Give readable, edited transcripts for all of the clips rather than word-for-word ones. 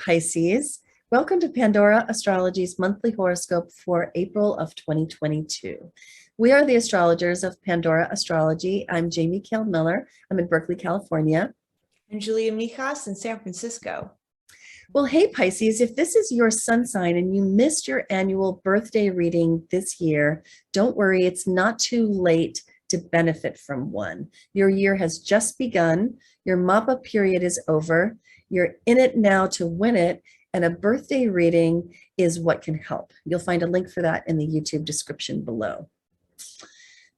Pisces. Welcome to Pandora Astrology's monthly horoscope for April of 2022. We are the astrologers of Pandora Astrology. I'm Jamie Kale Miller. I'm in Berkeley, California. And Julia Mijas in San Francisco. Well, hey, Pisces, if this is your sun sign and you missed your annual birthday reading this year, don't worry, it's not too late to benefit from one. Your year has just begun. Your mop-up period is over. You're in it now to win it, and a birthday reading is what can help. You'll find a link for that in the YouTube description below.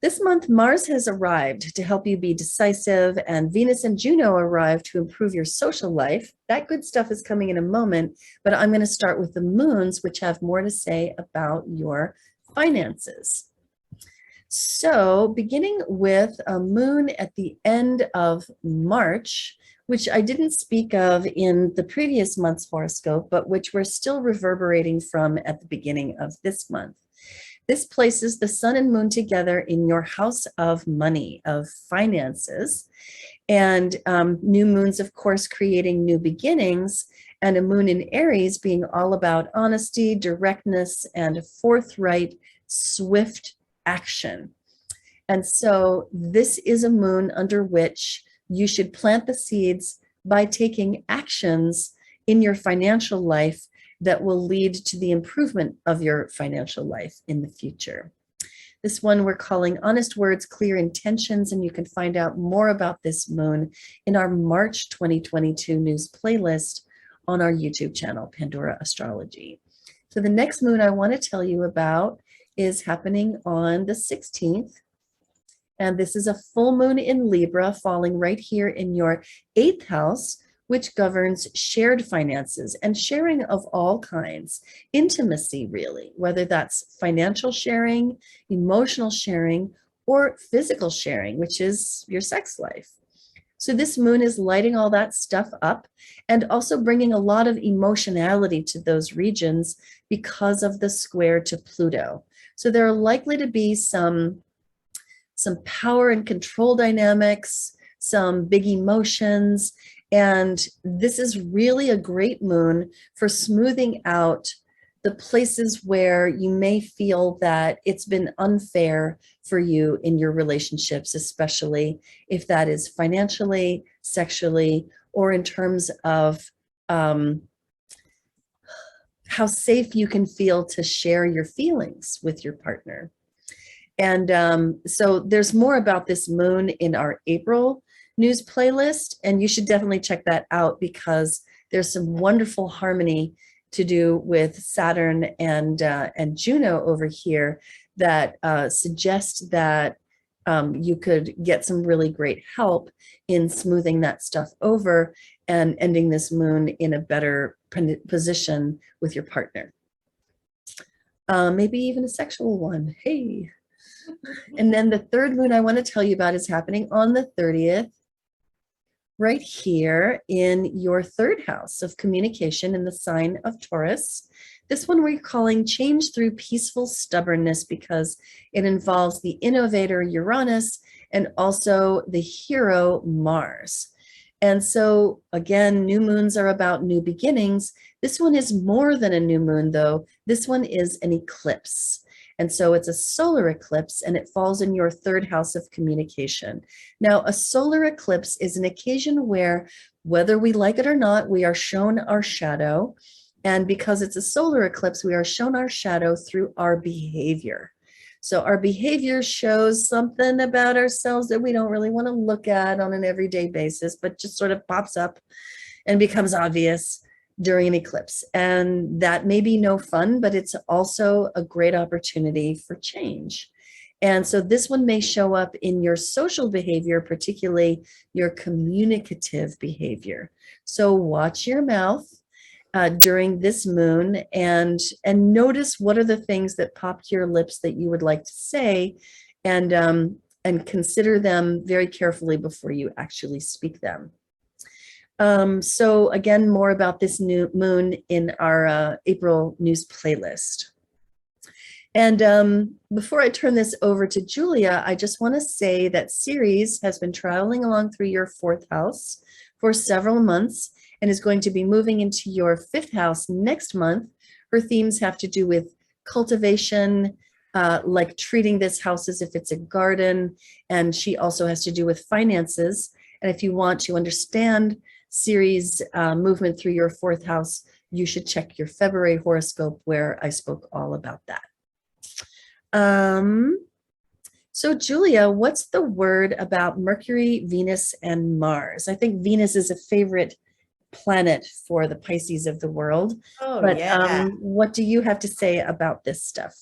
This month, Mars has arrived to help you be decisive, and Venus and Juno arrived to improve your social life. That good stuff is coming in a moment, but I'm going to start with the moons, which have more to say about your finances. So beginning with a moon at the end of March, which I didn't speak of in the previous month's horoscope, but which we're still reverberating from at the beginning of this month. This places the sun and moon together in your house of money, of finances. And new moons, of course, creating new beginnings, and a moon in Aries being all about honesty, directness, and forthright, swift action. And so this is a moon under which you should plant the seeds by taking actions in your financial life that will lead to the improvement of your financial life in the future. This one we're calling Honest Words, Clear Intentions, and you can find out more about this moon in our March 2022 news playlist on our YouTube channel, Pandora Astrology. So the next moon I want to tell you about is happening on the 16th. And this is a full moon in Libra falling right here in your 8th house, which governs shared finances and sharing of all kinds, intimacy really, whether that's financial sharing, emotional sharing, or physical sharing, which is your sex life. So this moon is lighting all that stuff up and also bringing a lot of emotionality to those regions because of the square to Pluto. So there are likely to be some power and control dynamics, some big emotions, and this is really a great moon for smoothing out the places where you may feel that it's been unfair for you in your relationships, especially if that is financially, sexually, or in terms of how safe you can feel to share your feelings with your partner. And so there's more about this moon in our April news playlist, and you should definitely check that out because there's some wonderful harmony to do with Saturn and Juno over here that suggest that you could get some really great help in smoothing that stuff over and ending this moon in a better position with your partner. Maybe even a sexual one. Hey. And then the third moon I want to tell you about is happening on the 30th, right here in your 3rd house of communication in the sign of Taurus. This one we're calling Change Through Peaceful Stubbornness because it involves the innovator Uranus and also the hero Mars. And so again, new moons are about new beginnings. This one is more than a new moon though. This one is an eclipse. And so it's a solar eclipse and it falls in your 3rd house of communication. Now, a solar eclipse is an occasion where, whether we like it or not, we are shown our shadow. And because it's a solar eclipse, we are shown our shadow through our behavior. So our behavior shows something about ourselves that we don't really want to look at on an everyday basis, but just sort of pops up and becomes obvious during an eclipse. And that may be no fun, but it's also a great opportunity for change. And so this one may show up in your social behavior, particularly your communicative behavior. So watch your mouth during this moon and notice what are the things that pop to your lips that you would like to say, and consider them very carefully before you actually speak them. So again, more about this new moon in our April news playlist. And before I turn this over to Julia, I just want to say that Ceres has been traveling along through your 4th house for several months, and is going to be moving into your 5th house next month. Her themes have to do with cultivation, like treating this house as if it's a garden. And she also has to do with finances. And if you want to understand Ceres movement through your 4th house, you should check your February horoscope where I spoke all about that. So Julia, what's the word about Mercury, Venus, and Mars? I think Venus is a favorite planet for the Pisces of the world. Oh, But yeah. what do you have to say about this stuff?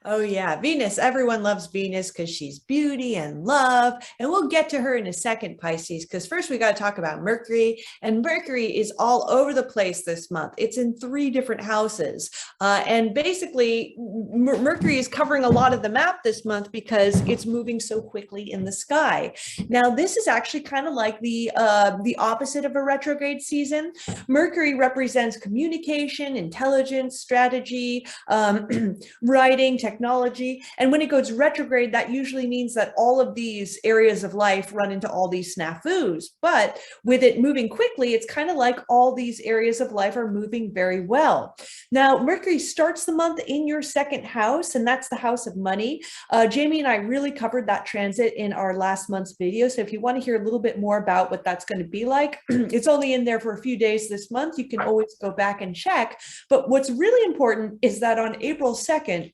Oh, yeah. Venus. Everyone loves Venus because she's beauty and love. And we'll get to her in a second, Pisces, because first we got to talk about Mercury. And Mercury is all over the place this month. It's in 3 different houses. And basically, Mercury is covering a lot of the map this month because it's moving so quickly in the sky. Now, this is actually kind of like the opposite of a retrograde season. Mercury represents communication, intelligence, strategy, writing, technology. And when it goes retrograde, that usually means that all of these areas of life run into all these snafus. But with it moving quickly, it's kind of like all these areas of life are moving very well. Now, Mercury starts the month in your 2nd house, and that's the house of money. Jamie and I really covered that transit in our last month's video. So if you want to hear a little bit more about what that's going to be like, it's only in there for a few days this month. You can always go back and check. But what's really important is that on April 2nd,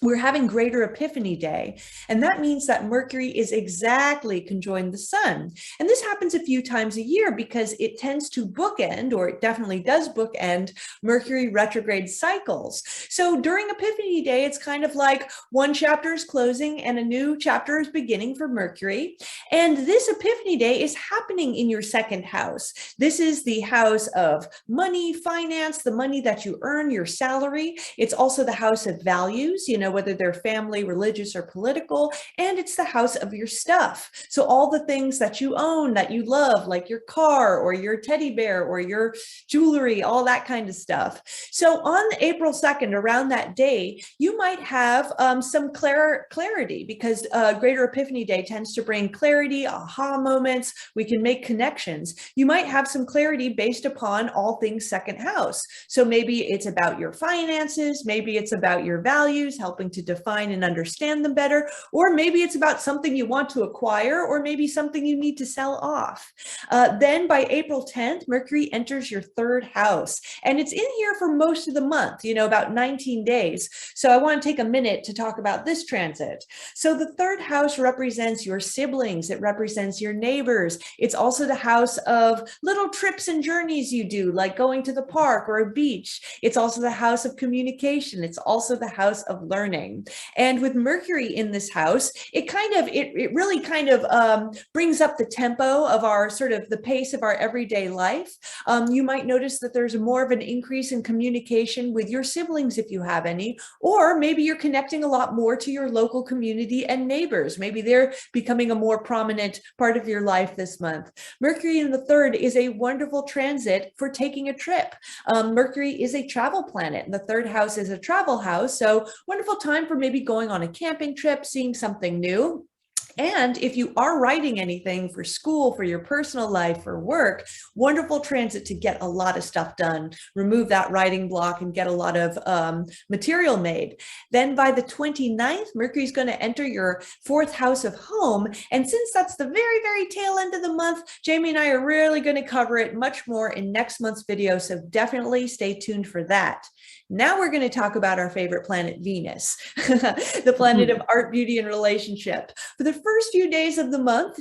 we're having Greater Epiphany Day, and that means that Mercury is exactly conjoined the sun. And this happens a few times a year because it tends to bookend, or it definitely does bookend, Mercury retrograde cycles. So during Epiphany Day, it's kind of like one chapter is closing and a new chapter is beginning for Mercury. And this Epiphany Day is happening in your 2nd house. This is the house of money, finance, the money that you earn, your salary. It's also the house of values, whether they're family, religious, or political, and it's the house of your stuff. So all the things that you own, that you love, like your car or your teddy bear or your jewelry, all that kind of stuff. So on April 2nd, around that day, you might have some clarity because Greater Epiphany Day tends to bring clarity, aha moments. We can make connections. You might have some clarity based upon all things 2nd house. So maybe it's about your finances, maybe it's about your values, helping to define and understand them better, or maybe it's about something you want to acquire, or maybe something you need to sell off. Then by April 10th, Mercury enters your 3rd house, and it's in here for most of the month, about 19 days. So I want to take a minute to talk about this transit. So the 3rd house represents your siblings. It represents your neighbors. It's also the house of little trips and journeys you do, like going to the park or a beach. It's also the house of communication. It's also the house of learning. And with Mercury in this house, it really brings up the tempo of our the pace of our everyday life. You might notice that there's more of an increase in communication with your siblings if you have any, or maybe you're connecting a lot more to your local community and neighbors. Maybe they're becoming a more prominent part of your life this month. Mercury in the 3rd is a wonderful transit for taking a trip. Mercury is a travel planet, and the 3rd house is a travel house. So wonderful time for maybe going on a camping trip, seeing something new. And if you are writing anything for school, for your personal life, for work, wonderful transit to get a lot of stuff done, remove that writing block and get a lot of material made. Then by the 29th, Mercury is going to enter your 4th house of home. And since that's the very, very tail end of the month, Jamie and I are really going to cover it much more in next month's video. So definitely stay tuned for that. Now we're going to talk about our favorite planet, Venus, the planet of art, beauty, and relationship. For the first few days of the month,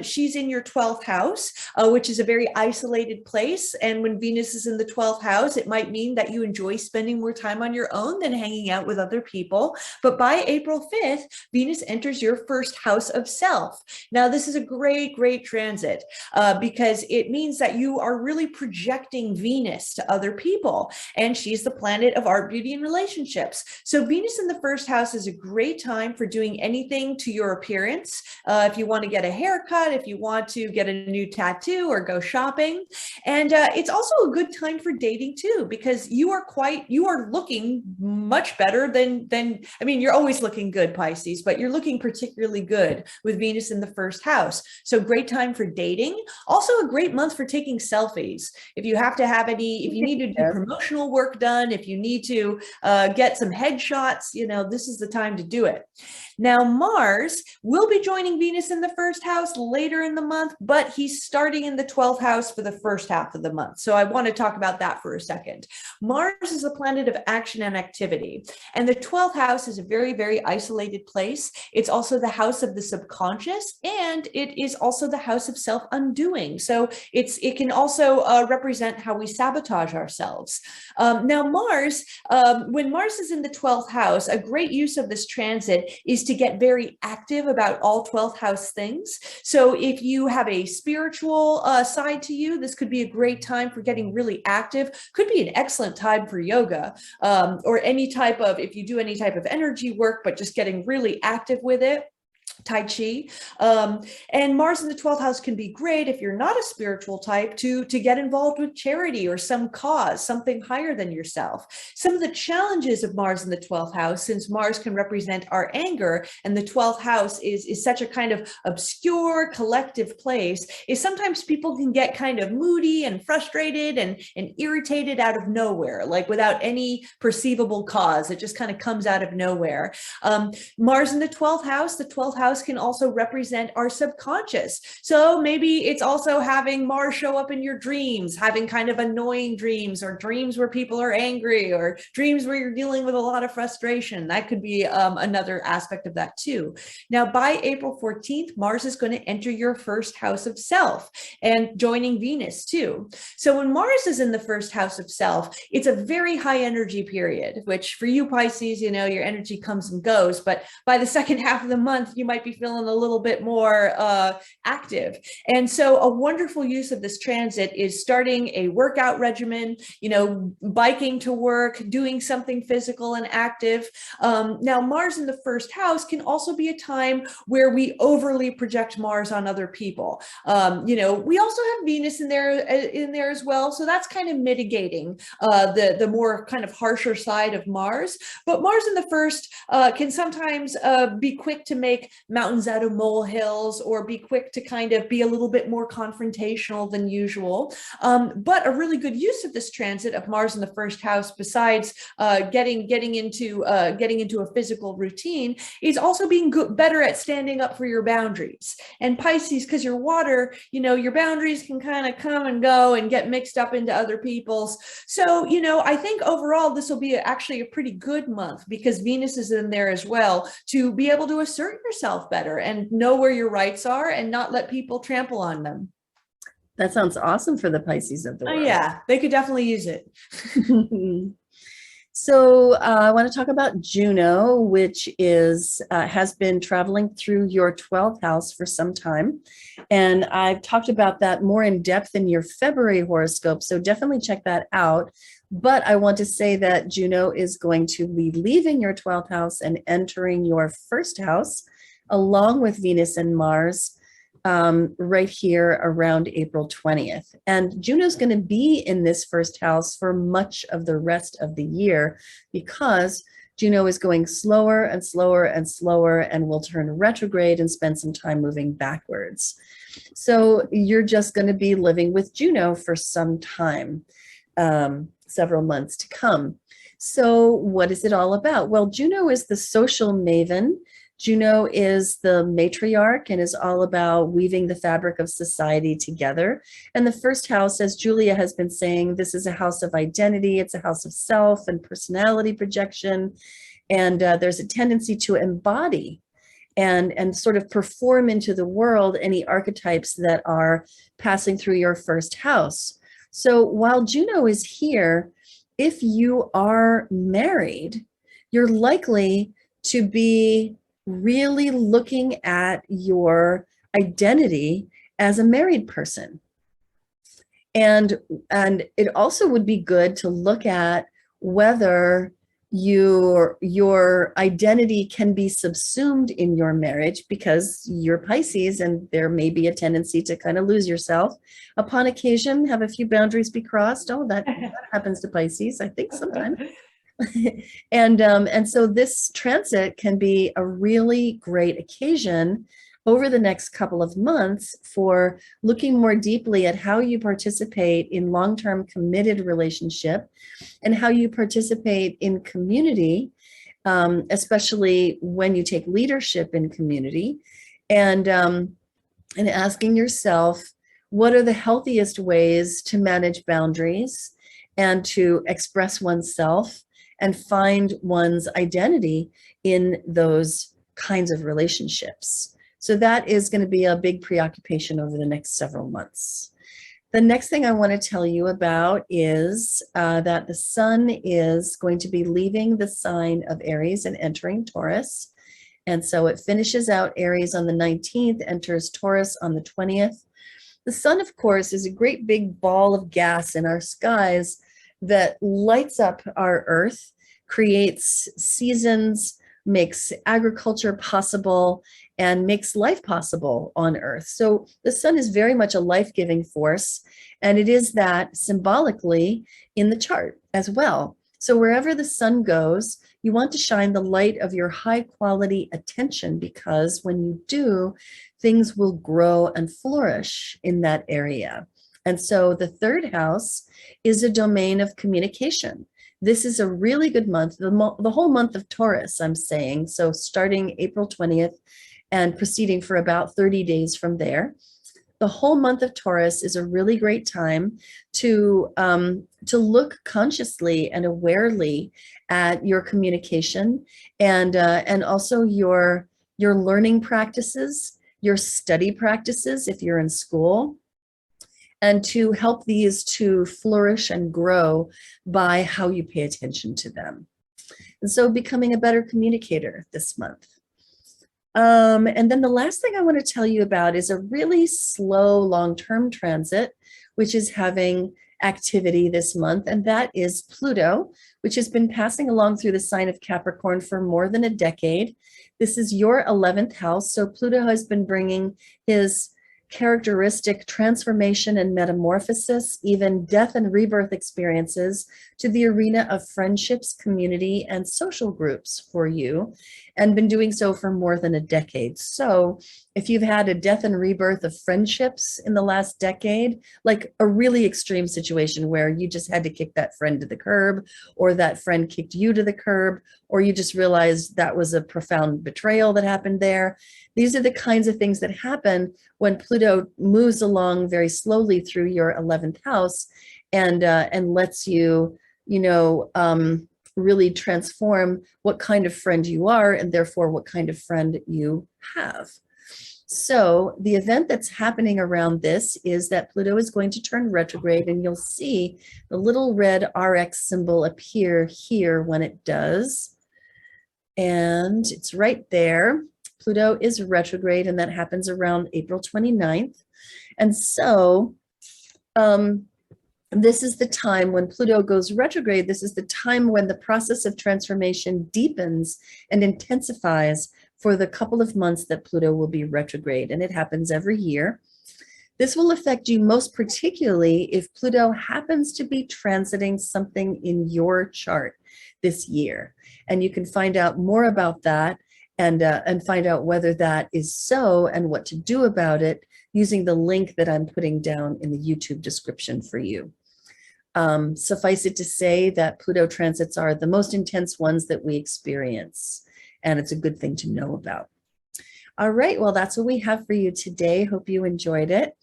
she's in your 12th house, which is a very isolated place. And when Venus is in the 12th house, it might mean that you enjoy spending more time on your own than hanging out with other people. But by April 5th, Venus enters your 1st house of self. Now, this is a great, great transit because it means that you are really projecting Venus to other people. And she's the planet planet of art, beauty, and relationships. So Venus in the first house is a great time for doing anything to your appearance. If you want to get a haircut, if you want to get a new tattoo or go shopping. And it's also a good time for dating too, because you are looking much better than, I mean, you're always looking good, Pisces, but you're looking particularly good with Venus in the first house. So great time for dating. Also a great month for taking selfies. If you have to have any, if you need to do promotional work done, if you need to get some headshots, you know, this is the time to do it. Now, Mars will be joining Venus in the first house later in the month, but he's starting in the 12th house for the first half of the month. So I want to talk about that for a second. Mars is a planet of action and activity, and the 12th house is a very, very isolated place. It's also the house of the subconscious, and it is also the house of self-undoing. So it can also represent how we sabotage ourselves. Now, Mars, when Mars is in the 12th house, a great use of this transit is to get very active about all 12th house things. So if you have a spiritual side to you, this could be a great time for getting really active. Could be an excellent time for yoga, or any type of, if you do any type of energy work, but just getting really active with it. Tai Chi. And Mars in the 12th house can be great if you're not a spiritual type to get involved with charity or some cause, something higher than yourself. Some of the challenges of Mars in the 12th house, since Mars can represent our anger and the 12th house is such a kind of obscure collective place, is sometimes people can get kind of moody and frustrated and irritated out of nowhere, like without any perceivable cause. It just kind of comes out of nowhere. Mars in the 12th house can also represent our subconscious. So maybe it's also having Mars show up in your dreams, having kind of annoying dreams, or dreams where people are angry, or dreams where you're dealing with a lot of frustration. That could be another aspect of that too. Now, by April 14th, Mars is going to enter your first house of self and joining Venus too. So when Mars is in the first house of self, it's a very high energy period, which for you Pisces, you know, your energy comes and goes, but by the second half of the month, you might be feeling a little bit more active. And so a wonderful use of this transit is starting a workout regimen, you know, biking to work, doing something physical and active. Now, Mars in the first house can also be a time where we overly project Mars on other people. You know, we also have Venus in there as well. So that's kind of mitigating the more kind of harsher side of Mars. But Mars in the first can sometimes be quick to make mountains out of molehills, or be quick to kind of be a little bit more confrontational than usual. But a really good use of this transit of Mars in the first house, besides getting into a physical routine, is also being better at standing up for your boundaries. And Pisces, because you're water, you know, your boundaries can kind of come and go and get mixed up into other people's. So, you know, I think overall this will be actually a pretty good month, because Venus is in there as well, to be able to assert yourself better and know where your rights are and not let people trample on them. That sounds awesome for the Pisces of the world. Yeah, they could definitely use it. So I want to talk about Juno, which has been traveling through your 12th house for some time. And I've talked about that more in depth in your February horoscope, so definitely check that out. But I want to say that Juno is going to be leaving your 12th house and entering your first house, along with Venus and Mars, right here around April 20th. And Juno's going to be in this first house for much of the rest of the year, because Juno is going slower and slower and slower, and will turn retrograde and spend some time moving backwards. So you're just going to be living with Juno for some time, several months to come. So what is it all about? Well, Juno is the social maven. Juno is the matriarch and is all about weaving the fabric of society together. And the first house, as Julia has been saying, this is a house of identity. It's a house of self and personality projection. And there's a tendency to embody and sort of perform into the world any archetypes that are passing through your first house. So while Juno is here, if you are married, you're likely to be really looking at your identity as a married person. And it also would be good to look at whether your identity can be subsumed in your marriage because you're Pisces and there may be a tendency to kind of lose yourself upon occasion, have a few boundaries be crossed. Oh, that happens to Pisces, I think, sometimes. And so this transit can be a really great occasion over the next couple of months for looking more deeply at how you participate in long-term committed relationship and how you participate in community, especially when you take leadership in community, and asking yourself, what are the healthiest ways to manage boundaries and to express oneself and find one's identity in those kinds of relationships. So that is going to be a big preoccupation over the next several months. The next thing I want to tell you about is that the sun is going to be leaving the sign of Aries and entering Taurus. And so it finishes out Aries on the 19th, enters Taurus on the 20th. The sun, of course, is a great big ball of gas in our skies that lights up our earth, creates seasons, makes agriculture possible, and makes life possible on earth. So the sun is very much a life-giving force, and it is that symbolically in the chart as well. So wherever the sun goes, you want to shine the light of your high quality attention, because when you do, things will grow and flourish in that area. And so the third house is a domain of communication. This is a really good month, the whole month of Taurus, I'm saying. So starting April 20th and proceeding for about 30 days from there. The whole month of Taurus is a really great time to look consciously and awarely at your communication and also your learning practices, your study practices if you're in school, and to help these to flourish and grow by how you pay attention to them. And so becoming a better communicator this month. And then the last thing I want to tell you about is a really slow long-term transit, which is having activity this month, and that is Pluto, which has been passing along through the sign of Capricorn for more than a decade. This is your 11th house, so Pluto has been bringing his characteristic transformation and metamorphosis, even death and rebirth experiences to the arena of friendships, community, and social groups for you, and been doing so for more than a decade. So if you've had a death and rebirth of friendships in the last decade, like a really extreme situation where you just had to kick that friend to the curb, or that friend kicked you to the curb, or you just realized that was a profound betrayal that happened there. These are the kinds of things that happen when Pluto moves along very slowly through your 11th house and lets you, really transform what kind of friend you are, and therefore what kind of friend you have. So the event that's happening around this is that Pluto is going to turn retrograde, and you'll see the little red RX symbol appear here when it does. And it's right there. Pluto is retrograde, and that happens around April 29th. And so this is the time when Pluto goes retrograde. This is the time when the process of transformation deepens and intensifies for the couple of months that Pluto will be retrograde, and it happens every year. This will affect you most particularly if Pluto happens to be transiting something in your chart this year. And you can find out more about that and find out whether that is so and what to do about it using the link that I'm putting down in the YouTube description for you. Suffice it to say that Pluto transits are the most intense ones that we experience, and it's a good thing to know about. All right, well, that's what we have for you today. Hope you enjoyed it.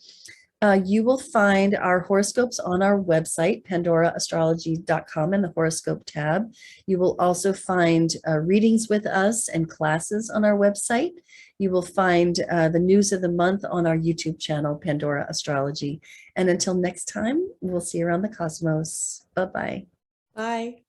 You will find our horoscopes on our website, pandoraastrology.com, in the horoscope tab. You will also find readings with us and classes on our website. You will find the news of the month on our YouTube channel, Pandora Astrology. And until next time, we'll see you around the cosmos. Bye-bye. Bye.